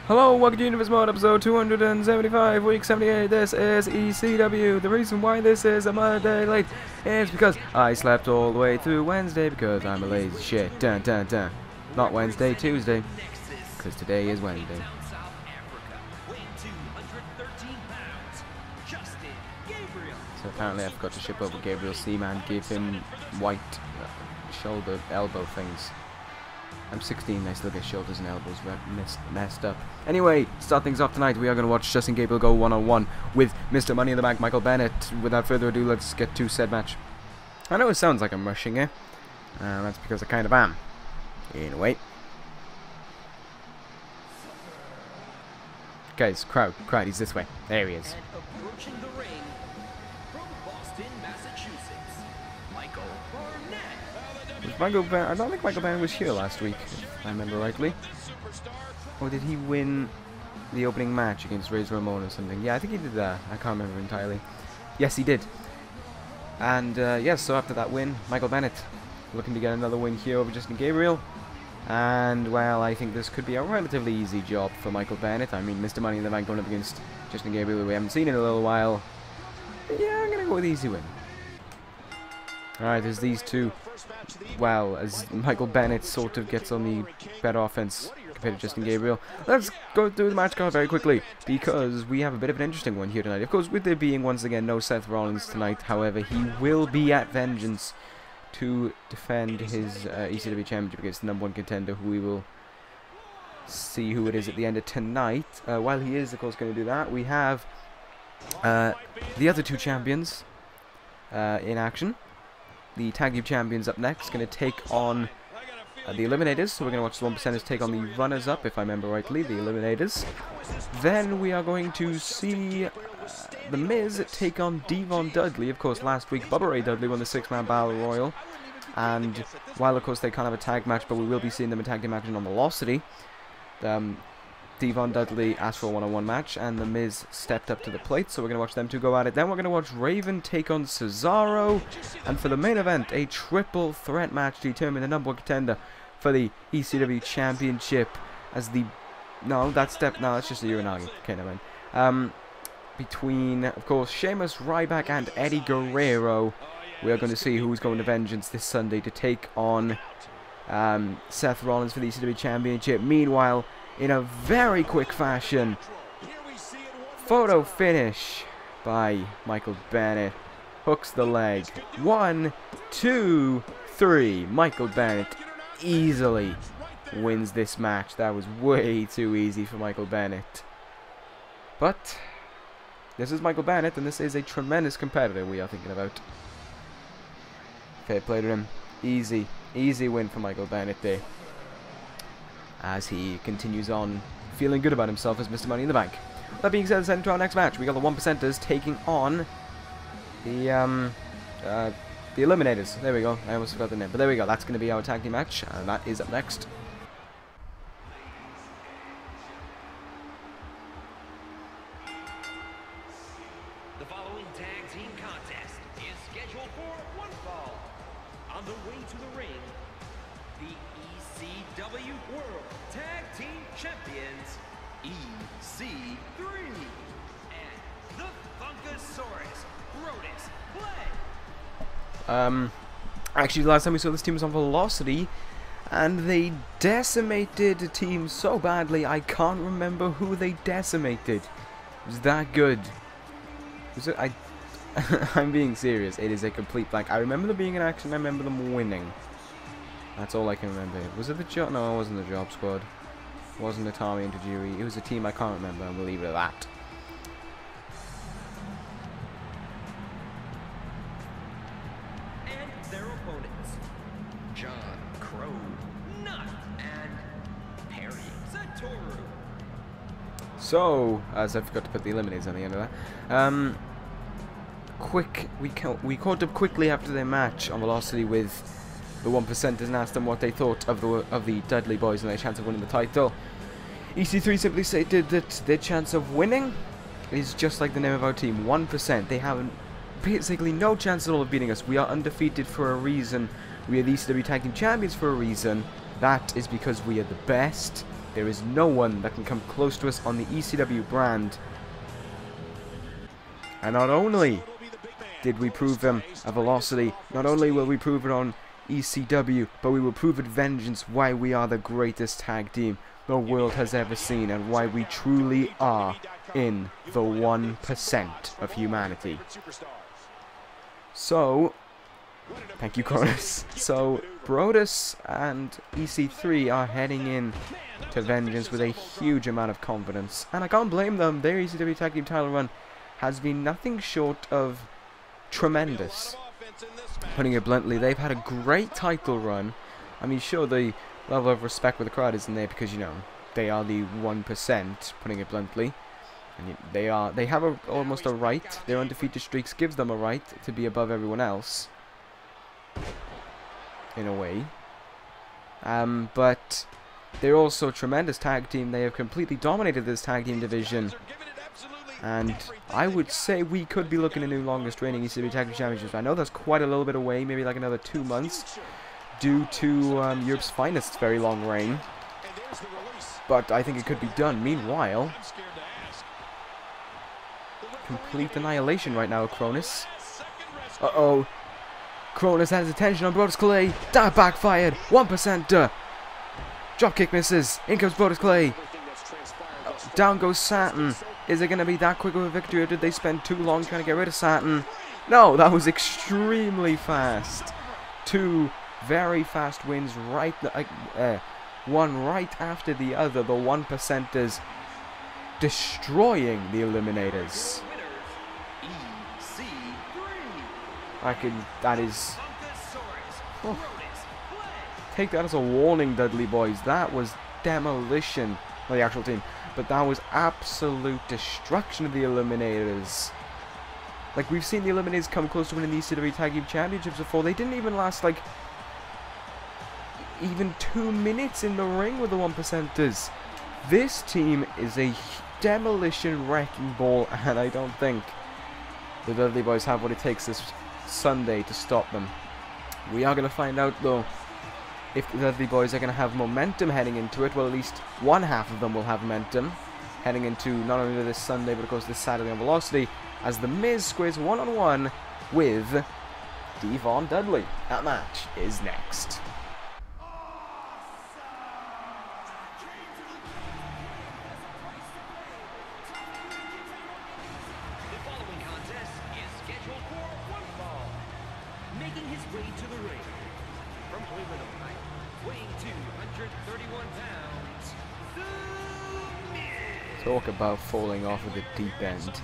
Hello, welcome to Universe Mode, episode 275, week 78. This is ECW. The reason why this is a Monday late is because I slept all the way through Wednesday because I'm a lazy shit. Dun dun dun. Not Wednesday, Tuesday. Because today is Wednesday. So apparently I forgot to ship over Gabriel Seaman, give him white shoulder, elbow things. I'm 16, I still get shoulders and elbows messed up. Anyway, to start things off tonight, we are going to watch Justin Gabriel go one-on-one with Mr. Money in the Bank, Michael Bennett. Without further ado, let's get to said match. I know it sounds like I'm rushing it. That's because I kind of am. Anyway. Guys, crowd, he's this way. There he is. Approaching the ring from Boston, Massachusetts, Michael Bennett. I don't think Michael Bennett was here last week, if I remember rightly. Or did he win the opening match against Razor Ramon or something? Yeah, I think he did that. I can't remember entirely. Yes, he did. And yes, so after that win, Michael Bennett looking to get another win here over Justin Gabriel. And well, I think this could be a relatively easy job for Michael Bennett. I mean, Mr. Money in the Bank going up against Justin Gabriel, who we haven't seen in a little while. But yeah, I'm gonna go with easy win. Alright, there's these two. Well, as Michael Bennett sort of gets on the better offense compared to Justin Gabriel. Let's go through the match card very quickly, because we have a bit of an interesting one here tonight. Of course, with there being, once again, no Seth Rollins tonight, however, he will be at Vengeance to defend his ECW Championship against the #1 contender, who we will see who it is at the end of tonight. While he is, of course, going to do that, we have the other two champions in action. The Tag Team Champions up next, going to take on the Eliminators. So we're going to watch the 1%ers take on the Runners-Up, if I remember rightly, the Eliminators. Then we are going to see The Miz take on Devon Dudley. Of course, last week Bubba Ray Dudley won the 6-man Battle Royal. And while, of course, they can't have a tag match, but we will be seeing them in tag team action on Velocity. Devon Dudley asked for a one-on-one match, and The Miz stepped up to the plate, so we're going to watch them two go at it. Then we're going to watch Raven take on Cesaro, and for the main event, a triple threat match to determine the #1 contender for the ECW Championship. As the no, that's just a Uranagi. Okay, never mind. Between, of course, Sheamus, Ryback, and Eddie Guerrero, we are going to see who's going to Vengeance this Sunday to take on Seth Rollins for the ECW Championship. Meanwhile, in a very quick fashion, photo finish by Michael Bennett. Hooks the leg. 1, 2, 3. Michael Bennett easily wins this match. That was way too easy for Michael Bennett. But this is Michael Bennett, and this is a tremendous competitor we are thinking about. Fair play to him. Easy win for Michael Bennett there, as he continues on feeling good about himself as Mr. Money in the Bank. That being said, let's head into our next match. We got the 1%ers taking on the Eliminators. There we go. I almost forgot the name, but there we go. That's going to be our tag team match, and that is up next. The following tag team contest is scheduled for one fall. On the way to the ring, the ECW World Tag Team Champions, EC3, and the Funkasaurus, Brodus Clay. Actually, the last time we saw this team was on Velocity, and they decimated the team so badly, I can't remember who they decimated. It was that good. Was it? I'm being serious. It is a complete blank. I remember them being in action. I remember them winning. That's all I can remember. Was it the Job? No, it wasn't the Job Squad. It wasn't the Tommy and Tajiri. It was a team I can't remember, and we'll leave it at that. And their opponents, John Crow Nut and Perry Satoru. So, as I forgot to put the Eliminators on the end of that. We caught up quickly after their match on Velocity with the 1%ers and asked them what they thought of the Dudley Boys and their chance of winning the title. EC3 simply stated that their chance of winning is just like the name of our team, 1%. They have basically no chance at all of beating us. We are undefeated for a reason. We are the ECW Tag Team Champions for a reason. That is because we are the best. There is no one that can come close to us on the ECW brand. And not only did we prove them a Velocity, not only will we prove it on ECW, but we will prove at Vengeance why we are the greatest tag team the world has ever seen, and why we truly are in the 1% of humanity. So, thank you, Cronus. So, Brodus and EC3 are heading in to Vengeance with a huge amount of confidence, and I can't blame them. Their ECW Tag Team title run has been nothing short of tremendous. Putting it bluntly, they've had a great title run. I mean, sure, the level of respect with the crowd isn't there because, you know, they are the 1%, putting it bluntly. And they have almost a right. Their undefeated streaks gives them a right to be above everyone else, in a way. But they're also a tremendous tag team. They have completely dominated this tag team division. And I would say we could be looking at new longest reigning ECW Tag Team Championships. I know that's quite a little bit away, maybe like another 2 months, due to Europe's Finest's very long reign. But I think it could be done. Meanwhile, complete annihilation right now of Cronus. Uh-oh. Cronus has attention on Brodus Clay. That backfired. 1%. Dropkick misses. In comes Brodus Clay. Down goes Saturn. Is it going to be that quick of a victory, or did they spend too long trying to get rid of Saturn? No, that was extremely fast. 2 very fast wins, right, one right after the other. The 1%ers destroying the Eliminators. That is... Oh, take that as a warning, Dudley Boys. That was demolition. Not the actual team. But that was absolute destruction of the Eliminators. Like, we've seen the Eliminators come close to winning the ECW Tag Team Championships before. They didn't even last, like, even 2 minutes in the ring with the 1%ers. This team is a demolition wrecking ball, and I don't think the Dudley Boys have what it takes this Sunday to stop them. We are going to find out, though, if the Dudley Boys are going to have momentum heading into it. Well, at least one half of them will have momentum heading into not only this Sunday, but of course this Saturday on Velocity, as The Miz squares one-on-one with Devon Dudley. That match is next. The following contest is scheduled for one fall. Making his way to the ring from Cleveland, Ohio, weighing 231 pounds, The Miz. Talk about falling off of the deep end.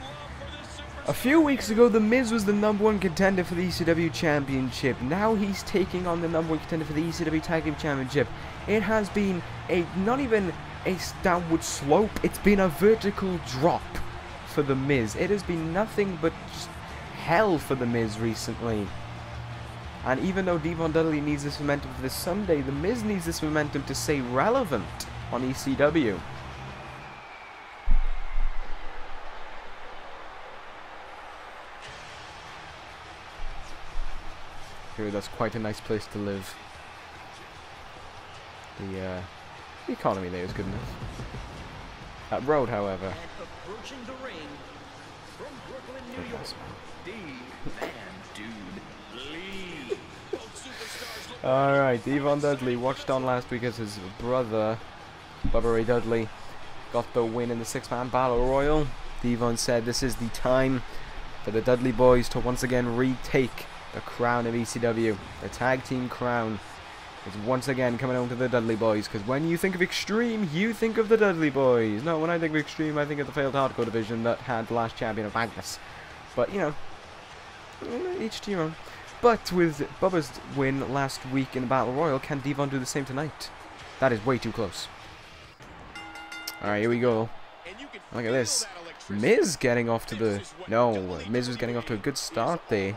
A few weeks ago, The Miz was the #1 contender for the ECW Championship. Now he's taking on the #1 contender for the ECW Tag Team Championship. It has been not even a downward slope, it's been a vertical drop for The Miz. It has been nothing but hell for The Miz recently. And even though Devon Dudley needs this momentum for this Sunday, The Miz needs this momentum to stay relevant on ECW. Here, that's quite a nice place to live. The economy there is good enough. That road, however. And approaching the ring from Brooklyn, New York, the Man Dude Lee. Alright, Devon Dudley watched on last week as his brother, Bubba Ray Dudley, got the win in the 6-man Battle Royal. Devon said this is the time for the Dudley Boys to once again retake the crown of ECW. The tag team crown is once again coming home to the Dudley Boys, because when you think of Extreme, you think of the Dudley Boys. No, when I think of Extreme, I think of the failed hardcore division that had the last champion of Magnus. But, you know, each team on. But with Bubba's win last week in the Battle Royal, can Devon do the same tonight? That is way too close. Alright, here we go. Look at this. Miz getting off to the... No, Miz was getting off to a good start there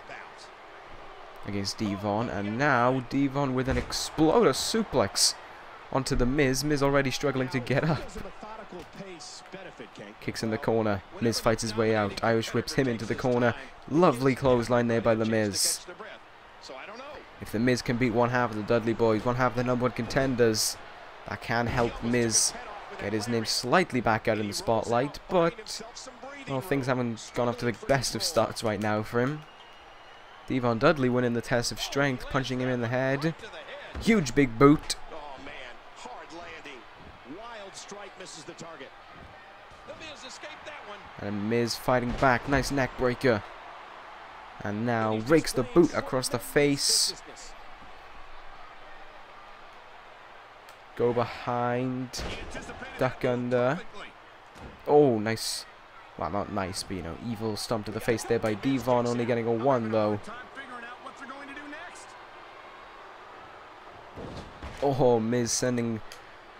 against Devon, and now Devon with an exploder suplex onto the Miz. Miz already struggling to get up. Kicks in the corner. Miz fights his way out. Irish whips him into the corner. Lovely clothesline there by the Miz. If the Miz can beat one half of the Dudley Boys, one half of the #1 contenders, that can help Miz get his name slightly back out in the spotlight, but well, things haven't gone off to the best of starts right now for him. Devon Dudley winning the test of strength, punching him in the head. Huge big boot. Oh man, hard landing. Wild strike misses the target. The Miz escaped that one. And Miz fighting back. Nice neck breaker. And now rakes the boot across the face. Go behind. Duck under. Oh, nice. Well, not nice, but you know, evil stomp to the face there by Devon, only getting a 1 though. Oh, Miz sending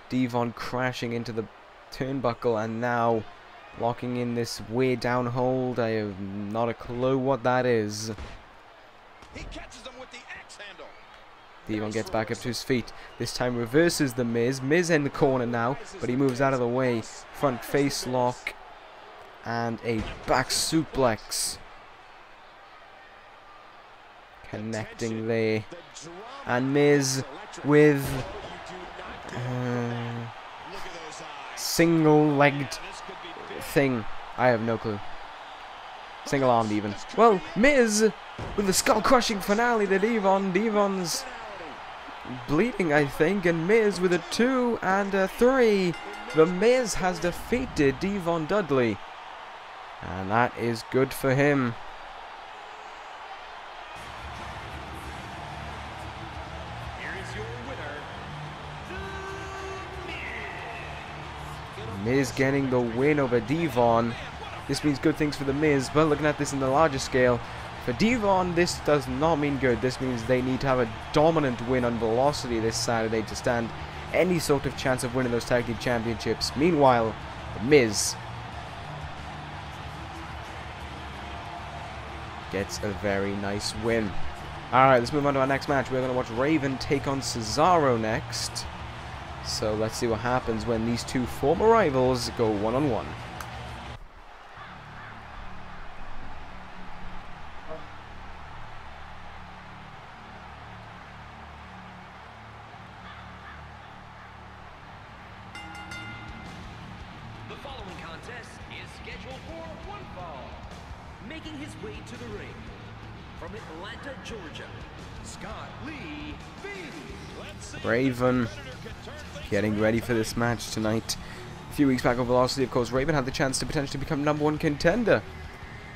Devon crashing into the turnbuckle, and now locking in this weird down hold. I have not a clue what that is. He catches him with the axe handle. Devon gets back up to his feet. This time reverses the Miz. Miz in the corner now, but he moves out of the way. Front face lock. And a back suplex. Connecting there. And Miz with single-legged thing. I have no clue. Single-armed even. Well, Miz with the skull-crushing finale to Devon. Devon's bleeding, I think, and Miz with a 2 and a 3. The Miz has defeated Devon Dudley. And that is good for him. Here is your winner, The Miz getting the win over Devon. This means good things for the Miz, but looking at this in the larger scale, for Devon, this does not mean good. This means they need to have a dominant win on Velocity this Saturday to stand any sort of chance of winning those tag team championships. Meanwhile, the Miz gets a very nice win. Alright, let's move on to our next match. We're going to watch Raven take on Cesaro next. So let's see what happens when these two former rivals go one-on-one. The following contest is scheduled for one fall. Making his way to the ring, from Atlanta, Georgia, Scott Lee Beatty. Raven getting ready for this match tonight. A few weeks back on Velocity, of course, Raven had the chance to potentially become #1 contender.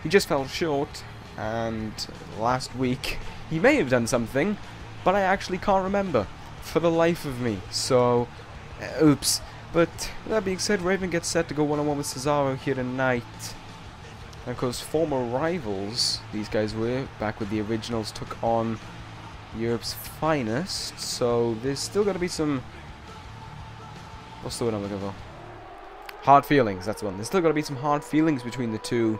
He just fell short, and last week he may have done something, but I actually can't remember for the life of me. So, oops. But that being said, Raven gets set to go one-on-one with Cesaro here tonight. And of course, former rivals, these guys were, back with the originals, took on Europe's Finest. So there's still got to be some... What's the word I'm looking for? Hard feelings, that's the one. There's still got to be some hard feelings between the two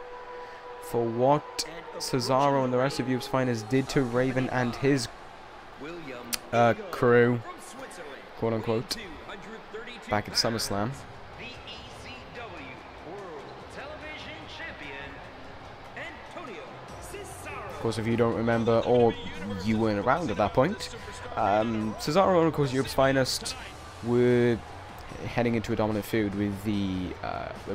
for what Cesaro and the rest of Europe's Finest did to Raven and his crew, quote-unquote, back at SummerSlam. Of course, if you don't remember, or you weren't around at that point, Cesaro and, of course, Europe's Finest were heading into a dominant feud with the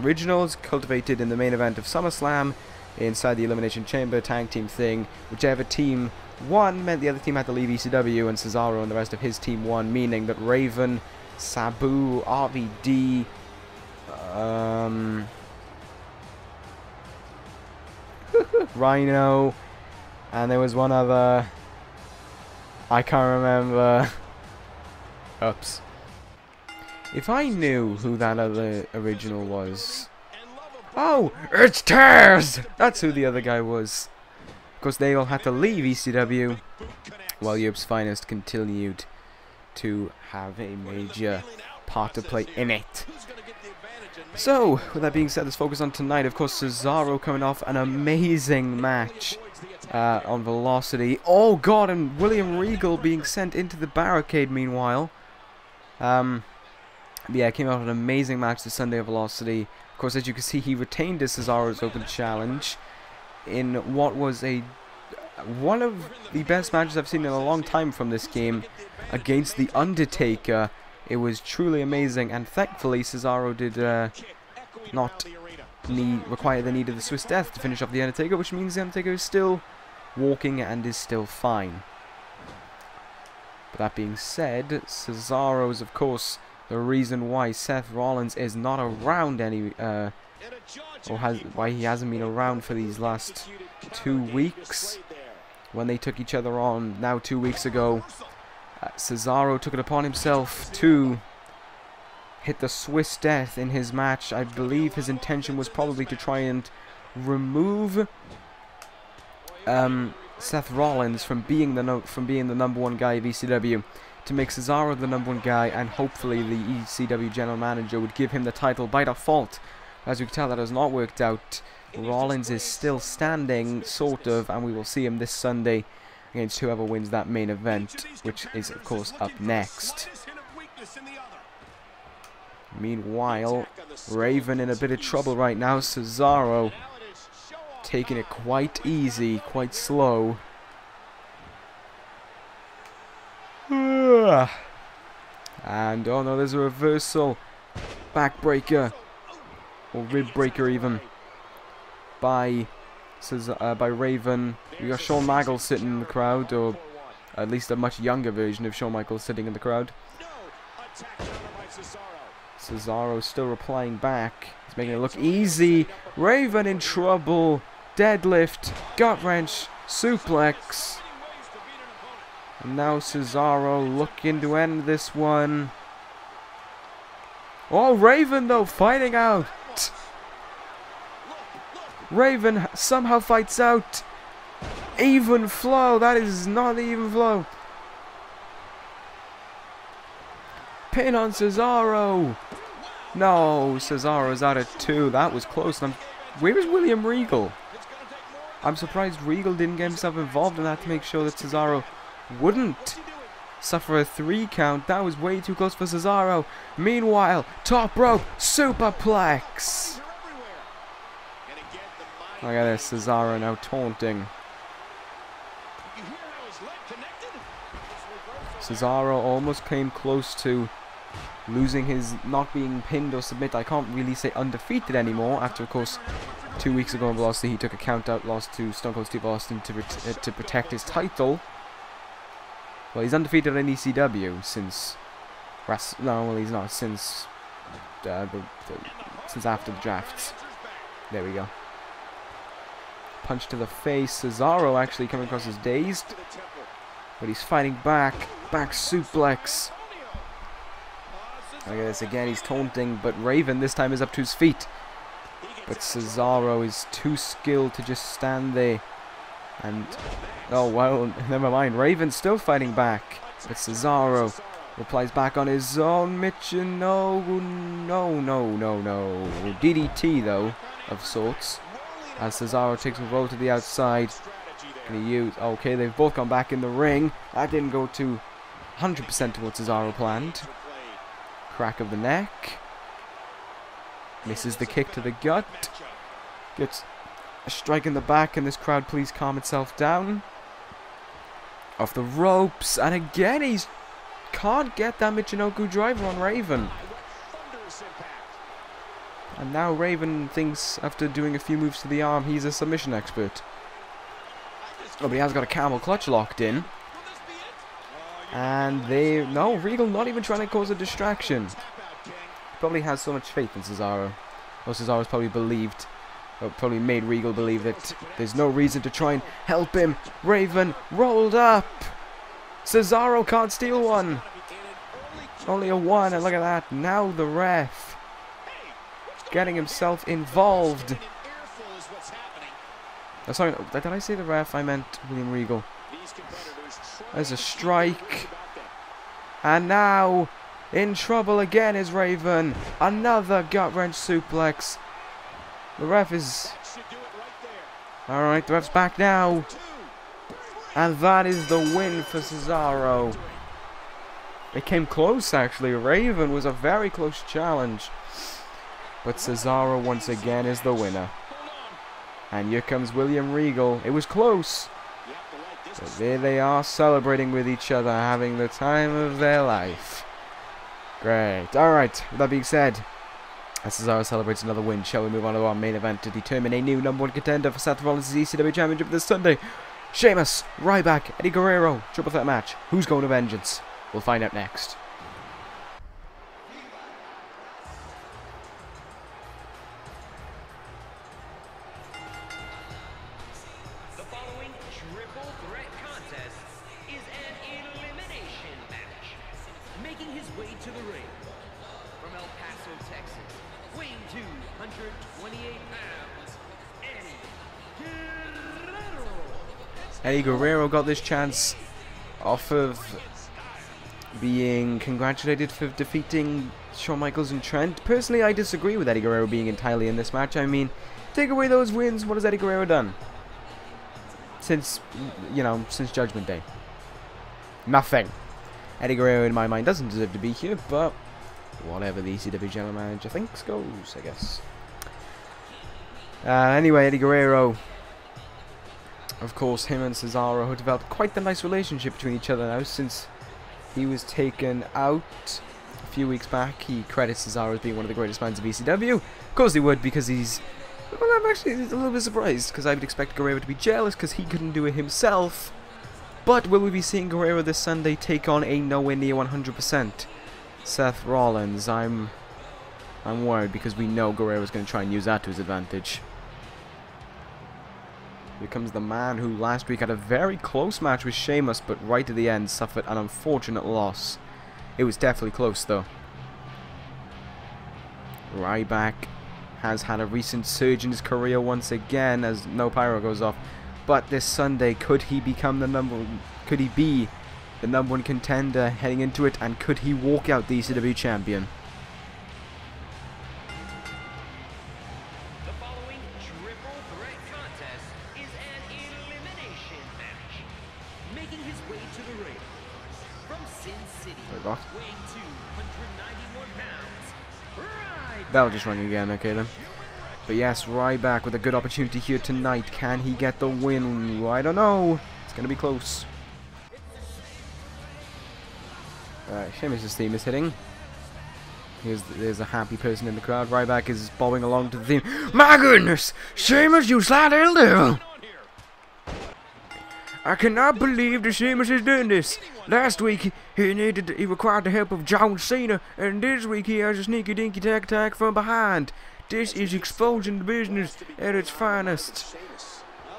originals, cultivated in the main event of SummerSlam, inside the Elimination Chamber tag team thing. Whichever team won meant the other team had to leave ECW, and Cesaro and the rest of his team won, meaning that Raven, Sabu, RVD, Rhino, and there was one other, I can't remember. Oops. If I knew who that other original was. Oh, it's Taz! That's who the other guy was. Of course, they all had to leave ECW, while Europe's Finest continued to have a major part to play in it. So, with that being said, let's focus on tonight. Of course, Cesaro coming off an amazing match on Velocity. Oh god, and William Regal being sent into the barricade meanwhile. Yeah, came out an amazing match this Sunday at Velocity. Of course, as you can see, he retained his Cesaro's Open Challenge in what was one of the best matches I've seen in a long time from this game, against The Undertaker It was truly amazing, and thankfully Cesaro did not require the need of the Swiss Death to finish off The Undertaker, which means The Undertaker is still walking and is still fine. But that being said, Cesaro is of course the reason why Seth Rollins is not around why he hasn't been around for these last 2 weeks. When they took each other on now 2 weeks ago, Cesaro took it upon himself to hit the Swiss Death in his match. I believe his intention was probably to try and remove Seth Rollins from being the number one guy of ECW, to make Cesaro the number one guy, and hopefully the ECW general manager would give him the title by default. As you can tell, that has not worked out. Rollins is still standing, sort of, and we will see him this Sunday against whoever wins that main event, which is of course up next. Meanwhile, Raven in a bit of trouble right now. Cesaro taking it quite easy, quite slow. And oh no, there's a reversal, backbreaker, or rib breaker even, by Raven. We got Shawn Michaels sitting in the crowd, or at least a much younger version of Shawn Michaels sitting in the crowd. Cesaro still replying back. He's making it look easy. Raven in trouble. Deadlift, gut wrench, suplex. And now Cesaro looking to end this one. Oh, Raven though fighting out. Raven somehow fights out. Even flow. That is not the even flow. Pin on Cesaro. No, Cesaro's out at 2. That was close. Where is William Regal? I'm surprised Regal didn't get himself involved in that to make sure that Cesaro wouldn't suffer a 3 count. That was way too close for Cesaro. Meanwhile, top rope superplex. Look at this, Cesaro now taunting. Cesaro almost came close to losing his not being pinned or submit. I can't really say undefeated anymore after, of course, 2 weeks ago in Velocity he took a count out loss to Stone Cold Steve Austin to protect his title. Well, he's undefeated in ECW since no, well, he's not since after the drafts. There we go. Punch to the face. Cesaro actually coming across as dazed, but he's fighting back. Back suplex. Look at this again. He's taunting, but Raven this time is up to his feet. But Cesaro is too skilled to just stand there. And oh well, never mind. Raven's still fighting back, but Cesaro replies back on his own. Mitchin, no. DDT though, of sorts. As Cesaro takes a roll to the outside. Gonna use. Okay, they've both gone back in the ring. That didn't go to 100% to what Cesaro planned. Crack of the neck. Misses the kick to the gut. Gets a strike in the back. Can this crowd please calm itself down? Off the ropes. And again, he's can't get that Michinoku driver on Raven. And now Raven thinks, after doing a few moves to the arm, he's a submission expert. Oh, but he has got a camel clutch locked in. And no, Regal not even trying to cause a distraction. Probably has so much faith in Cesaro. Well, Cesaro's probably made Regal believe that there's no reason to try and help him. Raven rolled up. Cesaro can't steal one. Only a 1, and look at that. Now the ref getting himself involved. Oh, sorry, did I say the ref? I meant William Regal. There's a strike. And now, in trouble again is Raven. Another gut-wrench suplex. The ref is... Alright, the ref's back now. And that is the win for Cesaro. It came close, actually. Raven was a very close challenge. But Cesaro, once again, is the winner. And here comes William Regal. It was close. But there they are, celebrating with each other, having the time of their life. Great. Alright, with that being said, as Cesaro celebrates another win, shall we move on to our main event to determine a new #1 contender for Seth Rollins' ECW Championship this Sunday? Sheamus, Ryback, Eddie Guerrero, triple threat match. Who's going to vengeance? We'll find out next. The following triple threat contest is an elimination match. Making his way to the ring from El Paso, Texas, weighing 228 pounds, Eddie Guerrero. Eddie Guerrero got this chance off of being congratulated for defeating Shawn Michaels and Trent. Personally, I disagree with Eddie Guerrero being entirely in this match. I mean, take away those wins, what has Eddie Guerrero done? Since, since Judgment Day. Nothing. Eddie Guerrero, in my mind, doesn't deserve to be here, but whatever the ECW General Manager thinks goes, I guess. Anyway, Eddie Guerrero, of course, him and Cesaro have developed quite the nice relationship between each other now since he was taken out a few weeks back. He credits Cesaro as being one of the greatest minds of ECW. Of course he would, because he's... Well, I'm actually a little bit surprised, because I would expect Guerrero to be jealous because he couldn't do it himself. But will we be seeing Guerrero this Sunday take on a nowhere near 100% Seth Rollins? I'm worried, because we know Guerrero's going to try and use that to his advantage. Here comes the man who last week had a very close match with Sheamus, but right at the end suffered an unfortunate loss. It was definitely close, though. Ryback has had a recent surge in his career once again as no pyro goes off. But this Sunday, could he become the could he be the #1 contender heading into it, and could he walk out the ECW champion? The following triple threat contest is an elimination match. Making his way to the ring from Sin City, What? weighing 291 pounds, Ryback. That'll just ring again, okay then. But yes, Ryback with a good opportunity here tonight. Can he get the win? I don't know. It's going to be close. Sheamus' theme is hitting. There's a happy person in the crowd. Ryback is bobbing along to the theme. My goodness! Sheamus, you slight little devil! I cannot believe that Sheamus is doing this. Last week he required the help of John Cena, and this week he has a sneaky dinky tack attack from behind. This is exposing the business at its finest.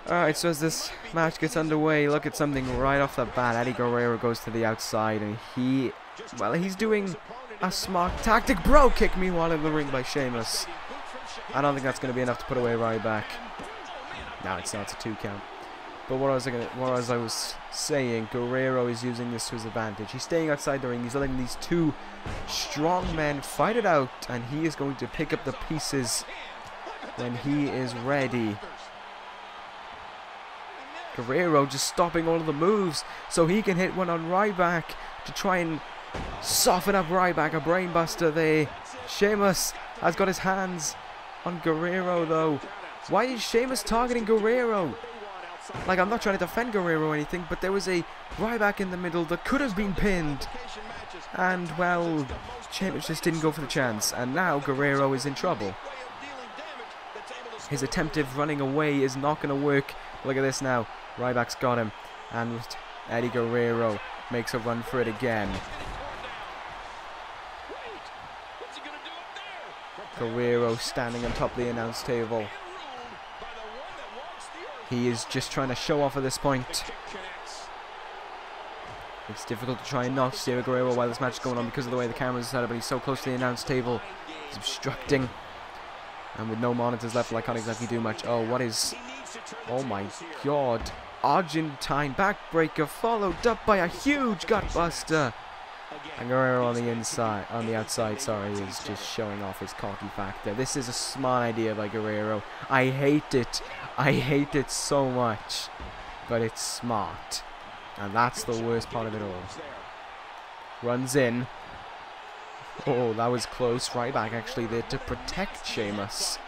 Alright, so as this match gets underway, look at something right off the bat. Eddie Guerrero goes to the outside, and he's doing a smart tactic bro kick, meanwhile in the ring by Sheamus. I don't think that's going to be enough to put away Ryback. No, it's not. It's a 2 count. But what I was saying, Guerrero is using this to his advantage. He's staying outside the ring. He's letting these two strong men fight it out, and he is going to pick up the pieces when he is ready. Guerrero just stopping all of the moves so he can hit one on Ryback to try and soften up Ryback. A brainbuster there. Sheamus has got his hands on Guerrero though. Why is Sheamus targeting Guerrero? Like, I'm not trying to defend Guerrero or anything, but there was a Ryback in the middle that could have been pinned. And, well, Sheamus just didn't go for the chance. And now Guerrero is in trouble. His attempt of running away is not going to work. Look at this now. Ryback's got him. And Eddie Guerrero makes a run for it again. Guerrero standing on top of the announce table. He is just trying to show off at this point. It's difficult to try and not steer Guerrero while this match is going on because of the way the cameras are set up, but he's so close to the announce table. He's obstructing. And with no monitors left, I can't exactly do much. Oh, what is... Oh my god. Argentine backbreaker followed up by a huge gutbuster. And Guerrero on the inside, on the outside, sorry, is just showing off his cocky factor. This is a smart idea by Guerrero. I hate it. I hate it so much. But it's smart. And that's the worst part of it all. Runs in. Oh, that was close. Ryback actually there to protect Sheamus.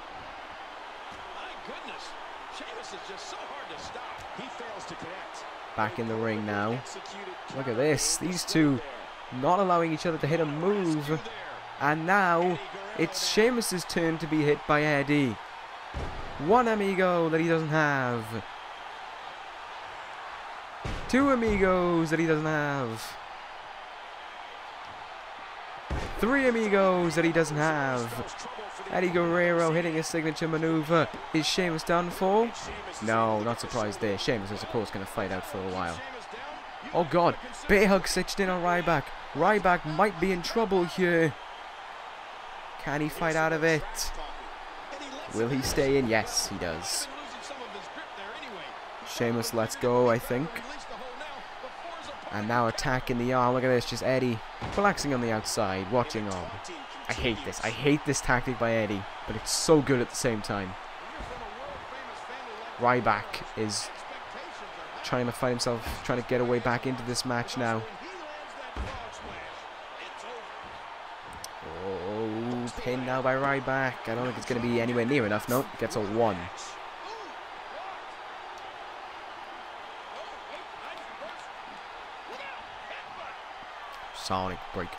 Back in the ring now. Look at this. These two not allowing each other to hit a move. And now it's Sheamus's turn to be hit by Eddie. One amigo that he doesn't have. Two amigos that he doesn't have. Three amigos that he doesn't have. Eddie Guerrero hitting his signature maneuver. Is Sheamus done for? No, not surprised there. Sheamus is of course going to fight out for a while. Oh god, bear hug stitched in on Ryback. Ryback might be in trouble here. Can he fight out of it? Will he stay in? Yes, he does. Sheamus lets go, I think. And now attacking the arm. Look at this, just Eddie relaxing on the outside, watching on. I hate this. I hate this tactic by Eddie, but it's so good at the same time. Ryback is trying to fight himself, trying to get away back into this match now. Oh, pin now by Ryback. I don't think it's going to be anywhere near enough. No, gets a 1. Sonic break.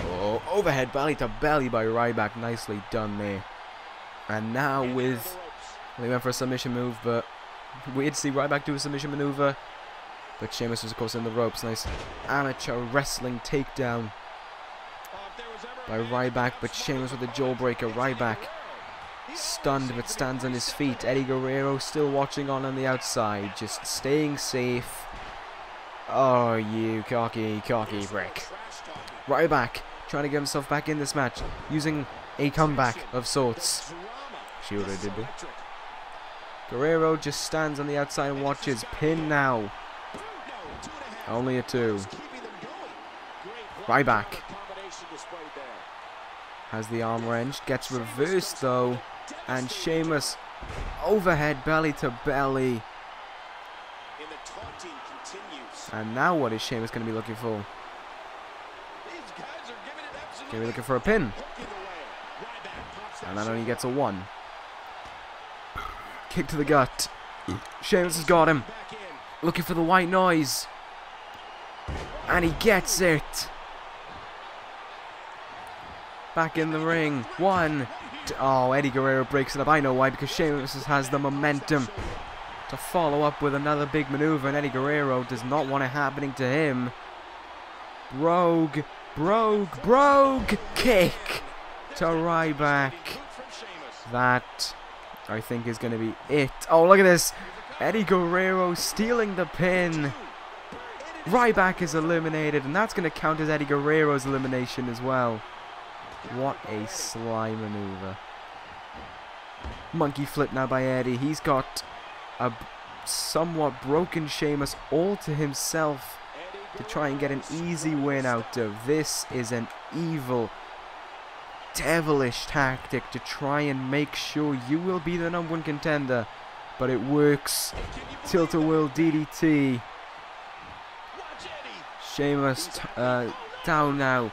Oh, overhead belly to belly by Ryback. Nicely done there. And now with... Well, he went for a submission move, but... Weird to see Ryback do a submission maneuver. But Sheamus was, of course, in the ropes. Nice amateur wrestling takedown by Ryback. But Sheamus with the jawbreaker. Ryback stunned but stands on his feet. Eddie Guerrero still watching on the outside. Just staying safe. Oh, you cocky brick. Ryback trying to get himself back in this match, using a comeback of sorts. Shooter did it. Guerrero just stands on the outside and watches. Pin now. Only a 2. Ryback has the arm wrenched, gets reversed though, and Sheamus overhead belly to belly. And now what is Sheamus going to be looking for? Going to be looking for a pin. And that only gets a 1. Kick to the gut. Sheamus has got him. Looking for the white noise. And he gets it. Back in the ring. 1. Oh, Eddie Guerrero breaks it up. I know why, because Sheamus has the momentum to follow up with another big maneuver, and Eddie Guerrero does not want it happening to him. Brogue kick to Ryback. That, I think, is going to be it. Oh, look at this. Eddie Guerrero stealing the pin. Ryback is eliminated, and that's going to count as Eddie Guerrero's elimination as well. What a sly maneuver. Monkey flip now by Eddie. He's got a somewhat broken Sheamus all to himself to try and get an easy win out of. This is an evil, devilish tactic to try and make sure you will be the #1 contender, but it works. Tilt-a-whirl DDT. Sheamus down now.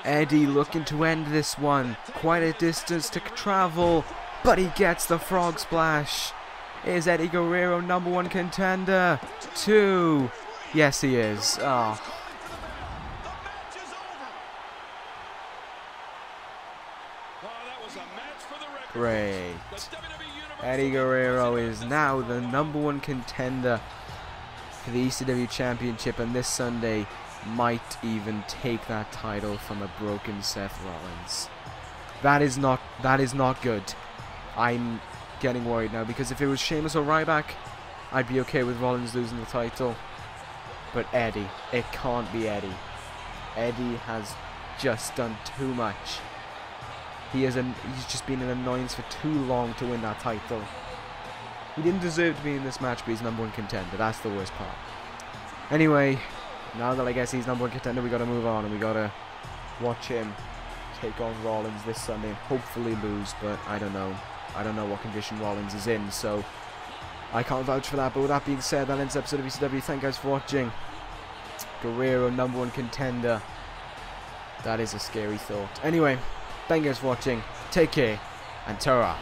Eddie looking to end this one. Quite a distance to travel, but he gets the frog splash. Is Eddie Guerrero #1 contender? 2. Yes, he is. Oh. Great. Eddie Guerrero is now the #1 contender for the ECW Championship, and this Sunday might even take that title from a broken Seth Rollins. That is not good. I'm getting worried now, because if it was Sheamus or Ryback, I'd be okay with Rollins losing the title. But Eddie, it can't be Eddie. Eddie has just done too much. He's just been an annoyance for too long to win that title. He didn't deserve to be in this match, but he's #1 contender. That's the worst part. Anyway, now that I guess he's #1 contender, we gotta move on, and we gotta watch him take on Rollins this Sunday and hopefully lose, but I don't know. I don't know what condition Rollins is in, so I can't vouch for that. But with that being said, that ends the episode of ECW. Thank you guys for watching. Guerrero, #1 contender. That is a scary thought. Anyway, thank you guys for watching. Take care, and ta-ra.